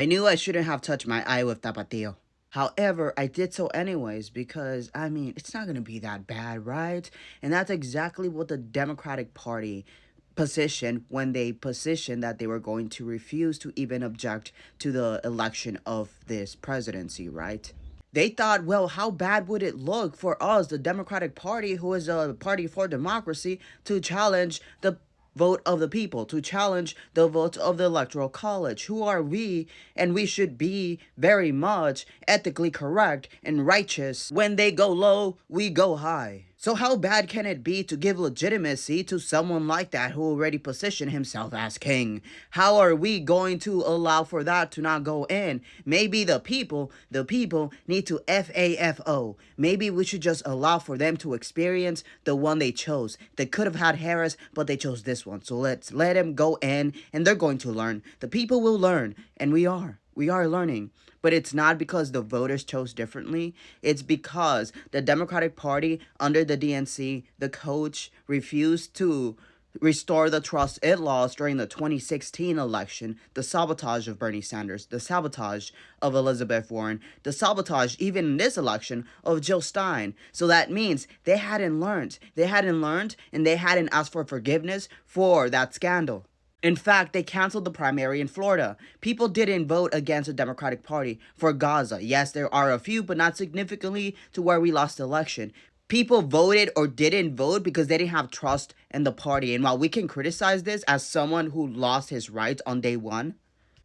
I knew I shouldn't have touched my eye with Tapatio. However, I did so anyways because, I mean, it's not going to be that bad, right? And that's exactly what the Democratic Party positioned when they positioned that they were going to refuse to even object to the election of this presidency, right? They thought, well, how bad would it look for us, the Democratic Party, who is a party for democracy, to challenge the vote of the people, to challenge the vote of the Electoral College? Who are we? And we should be very much ethically correct and righteous. When they go low, we go high. So how bad can it be to give legitimacy to someone like that who already positioned himself as king? How are we going to allow for that to not go in? Maybe the people need to FAFO. Maybe we should just allow for them to experience the one they chose. They could have had Harris, but they chose this one. So let's let them go in, and they're going to learn. The people will learn, and we are. We are learning. But it's not because the voters chose differently. It's because the Democratic Party under the DNC, the coach, refused to restore the trust it lost during the 2016 election, the sabotage of Bernie Sanders, the sabotage of Elizabeth Warren, the sabotage, even in this election, of Jill Stein. So that means they hadn't learned. They hadn't learned, and they hadn't asked for forgiveness for that scandal. In fact, they canceled the primary in Florida. People didn't vote against the Democratic Party for Gaza. Yes, there are a few, but not significantly to where we lost the election. People voted or didn't vote because they didn't have trust in the party. And while we can criticize this as someone who lost his rights on day one,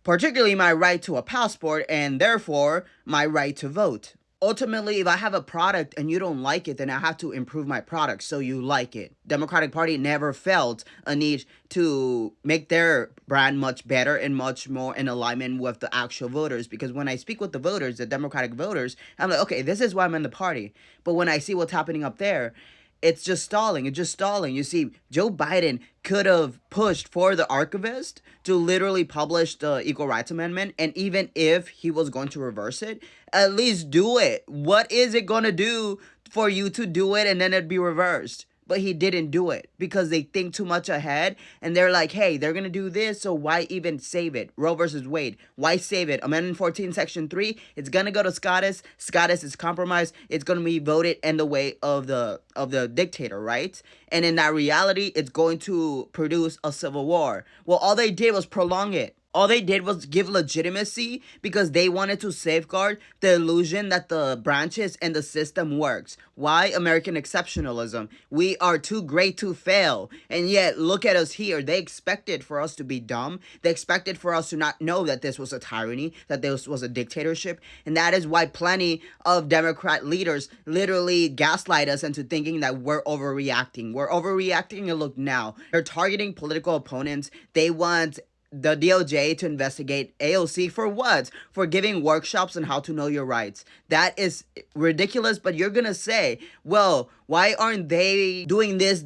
particularly my right to a passport and therefore my right to vote. Ultimately, if I have a product and you don't like it, then I have to improve my product so you like it. Democratic Party never felt a need to make their brand much better and much more in alignment with the actual voters. Because when I speak with the voters, the Democratic voters, I'm like, okay, this is why I'm in the party. But when I see what's happening up there, it's just stalling. It's just stalling. You see, Joe Biden could have pushed for the archivist to literally publish the Equal Rights Amendment. And even if he was going to reverse it, at least do it. What is it going to do for you to do it and then it'd be reversed? But he didn't do it because they think too much ahead and they're like, hey, they're going to do this, so why even save it? Roe versus Wade, why save it? Amendment 14, Section 3, it's going to go to SCOTUS. SCOTUS is compromised. It's going to be voted in the way of the dictator, right? And in that reality, it's going to produce a civil war. Well, all they did was prolong it. All they did was give legitimacy because they wanted to safeguard the illusion that the branches and the system works. Why? American exceptionalism. We are too great to fail. And yet, look at us here. They expected for us to be dumb. They expected for us to not know that this was a tyranny, that this was a dictatorship. And that is why plenty of Democrat leaders literally gaslight us into thinking that we're overreacting. We're overreacting, and look now. They're targeting political opponents. They want the DOJ to investigate AOC for what? For giving workshops on how to know your rights. That is ridiculous, but you're gonna say, well, why aren't they doing this,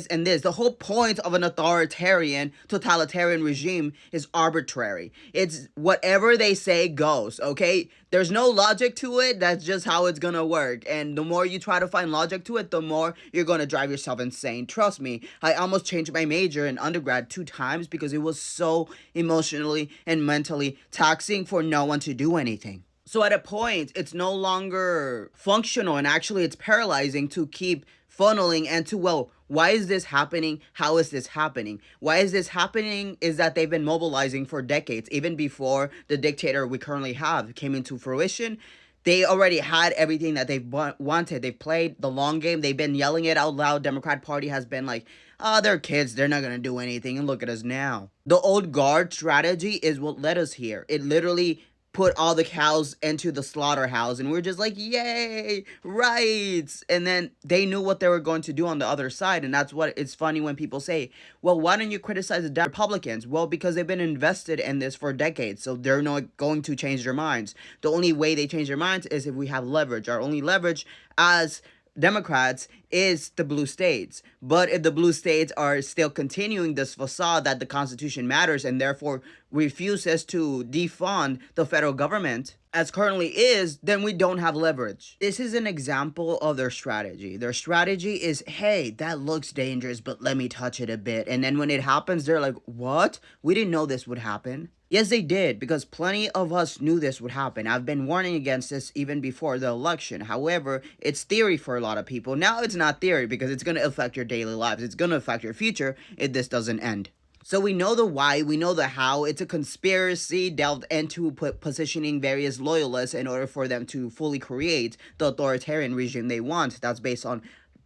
and this? The whole point of an authoritarian, totalitarian regime is arbitrary. It's whatever they say goes, okay? There's no logic to it. That's just how it's gonna work. And the more you try to find logic to it, the more you're gonna drive yourself insane. Trust me, I almost changed my major in undergrad 2 times because it was so emotionally and mentally taxing for no one to do anything. So at a point, it's no longer functional, and actually it's paralyzing to keep funneling into, well, why is this happening? How is this happening? Why is this happening is that they've been mobilizing for decades, even before the dictator we currently have came into fruition. They already had everything that they've wanted. They've played the long game. They've been yelling it out loud. Democrat Party has been like, oh, they're kids. They're not going to do anything. And look at us now. The old guard strategy is what led us here. It literally put all the cows into the slaughterhouse, and we're just like, yay, rights. And then they knew what they were going to do on the other side. And that's what it's funny when people say, well, why don't you criticize the Republicans? Well, because they've been invested in this for decades, so they're not going to change their minds. The only way they change their minds is if we have leverage. Our only leverage as Democrats is the blue states. But if the blue states are still continuing this facade that the Constitution matters and therefore refuses to defund the federal government as currently is, then we don't have leverage. This is an example of their strategy. Their strategy is, hey, that looks dangerous, but let me touch it a bit. And then when it happens, they're like, what? We didn't know this would happen. Yes, they did, because plenty of us knew this would happen. I've been warning against this even before the election. However, it's theory for a lot of people. Now it's not theory because it's going to affect your daily lives. It's going to affect your future if this doesn't end. So we know the why, we know the how. It's a conspiracy delved into positioning various loyalists in order for them to fully create the authoritarian regime they want. That's based on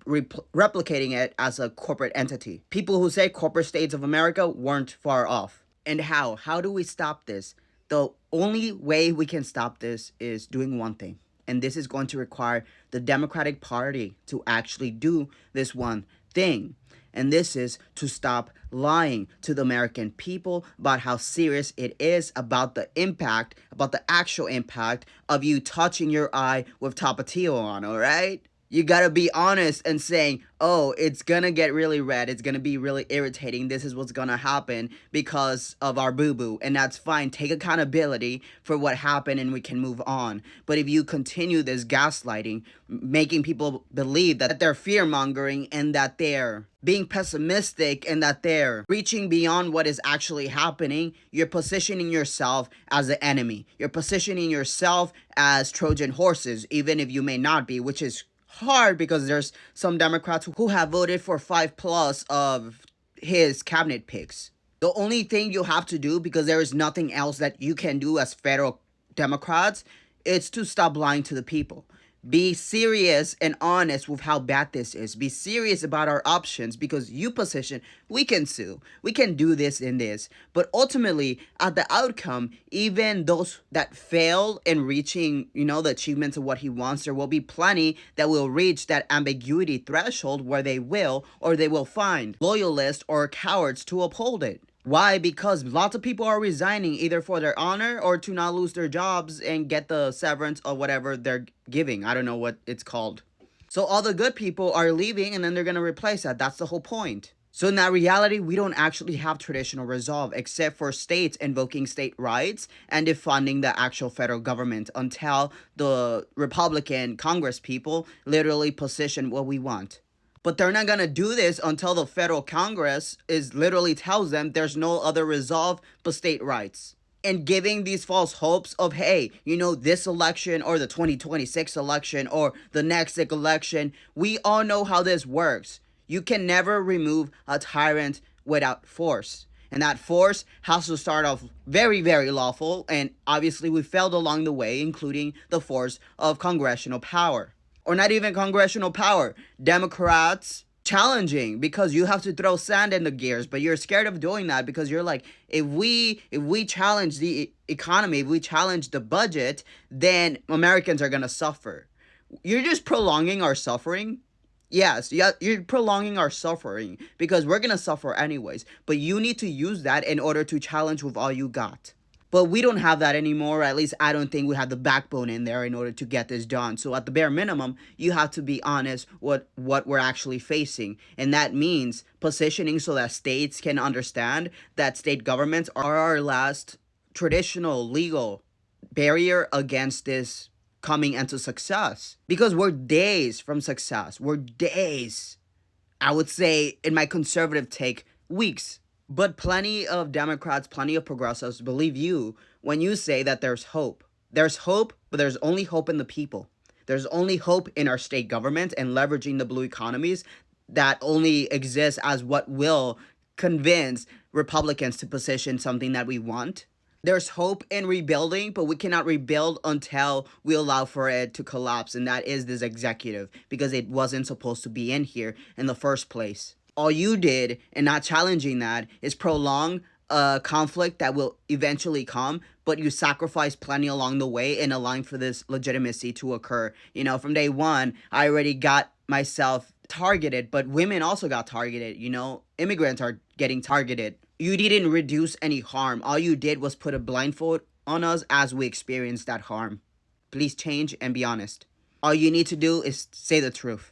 replicating it as a corporate entity. People who say corporate states of America weren't far off. And how? How do we stop this? The only way we can stop this is doing one thing. And this is going to require the Democratic Party to actually do this one thing. And this is to stop lying to the American people about how serious it is, about the impact, about the actual impact of you touching your eye with Tapatio on, all right? You gotta be honest and saying, oh, it's gonna get really red. It's gonna be really irritating. This is what's gonna happen because of our boo-boo. And that's fine. Take accountability for what happened and we can move on. But if you continue this gaslighting, making people believe that they're fear-mongering and that they're being pessimistic and that they're reaching beyond what is actually happening, you're positioning yourself as the enemy. You're positioning yourself as Trojan horses, even if you may not be, which is hard because there's some Democrats who have voted for 5+ of his cabinet picks. The only thing you have to do, because there is nothing else that you can do as federal Democrats, is to stop lying to the people. Be serious and honest with how bad this is. Be serious about our options because you position, we can sue. We can do this and this. But ultimately, at the outcome, even those that fail in reaching, the achievements of what he wants, there will be plenty that will reach that ambiguity threshold where they will or they will find loyalists or cowards to uphold it. Why? Because lots of people are resigning either for their honor or to not lose their jobs and get the severance or whatever they're giving. I don't know what it's called. So all the good people are leaving and then they're going to replace that. That's the whole point. So in that reality, we don't actually have traditional resolve except for states invoking state rights and defunding the actual federal government until the Republican Congress people literally position what we want. But they're not going to do this until the federal Congress literally tells them there's no other resolve but state rights. And giving these false hopes of, hey, this election or the 2026 election or the next election, we all know how this works. You can never remove a tyrant without force. And that force has to start off very, very lawful. And obviously we failed along the way, including the force of congressional power. Or not even congressional power. Democrats challenging because you have to throw sand in the gears, but you're scared of doing that because you're like, if we challenge the economy, if we challenge the budget, then Americans are gonna suffer. You're just prolonging our suffering. Yes, yeah, you're prolonging our suffering because we're gonna suffer anyways. But you need to use that in order to challenge with all you got. But we don't have that anymore. At least I don't think we have the backbone in there in order to get this done. So at the bare minimum, you have to be honest what we're actually facing. And that means positioning so that states can understand that state governments are our last traditional legal barrier against this coming into success. Because we're days from success. We're days. I would say, in my conservative take, weeks. But plenty of Democrats, plenty of progressives believe you when you say that there's hope. There's hope, but there's only hope in the people. There's only hope in our state government and leveraging the blue economies that only exists as what will convince Republicans to position something that we want. There's hope in rebuilding, but we cannot rebuild until we allow for it to collapse. And that is this executive because it wasn't supposed to be in here in the first place. All you did in not challenging that is prolong a conflict that will eventually come, but you sacrifice plenty along the way in allowing for this legitimacy to occur. From day one, I already got myself targeted, but women also got targeted. Immigrants are getting targeted. You didn't reduce any harm. All you did was put a blindfold on us as we experienced that harm. Please change and be honest. All you need to do is say the truth.